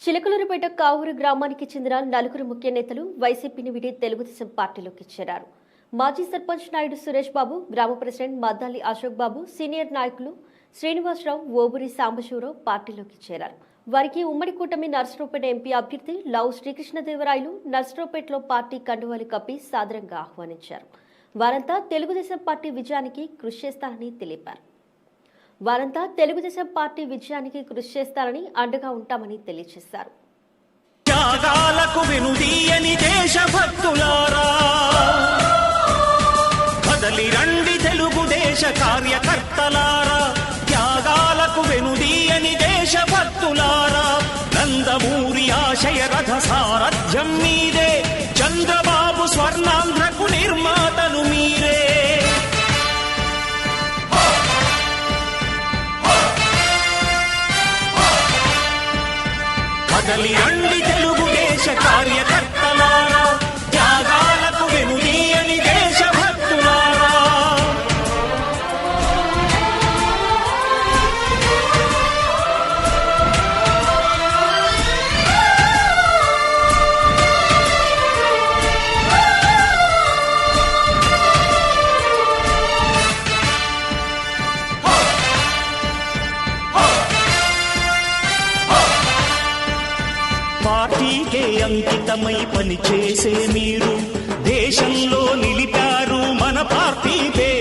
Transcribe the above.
చిలకలూరిపేట కావూరు గ్రామానికి చెందిన నలుగురు ముఖ్య నేతలు వైసీపీని విడి తెలుగుదేశం పార్టీలోకి చేరారు. మాజీ సర్పంచ్ నాయుడు సురేష్ బాబు, గ్రామ ప్రెసిడెంట్ మద్దాలి అశోక్ బాబు, సీనియర్ నాయకులు శ్రీనివాసరావు, ఓబురి సాంబశివరావు పార్టీలోకి చేరారు. వారికి ఉమ్మడి కూటమి నర్సరావుపేట ఎంపీ అభ్యర్థి లావు శ్రీకృష్ణదేవరాయలు నర్సరావుపేటలో పార్టీ కండువాలు కప్పి సాదరంగా ఆహ్వానించారు. వారంతా తెలుగుదేశం పార్టీ విజయానికి కృషి చేస్తారని తెలిపారు. అండగా ఉంటామని తెలియజేశారు. త్యాగాలకు వెనుదీయని దేశభక్తులారా, కదలి రండి తెలుగుదేశ కార్యకర్తలారా, త్యాగాలకు వెనుదీయని దేశభక్తులారా, నందమూరి ఆశయ రథ సారథ్యం మీరే, చంద్రబాబు స్వర్ణాంధ్రకు నిర్మాతలు మీరే. కదలి రండి తెలుగుదేశ కార్యకర్తలారా, త్యాగాలకు వెనుదీయని దేశభక్తులారా. పార్టీకే అంకితమై పనిచేసే మీరు దేశంలో నిలిపారు మన పార్టీ పేరు.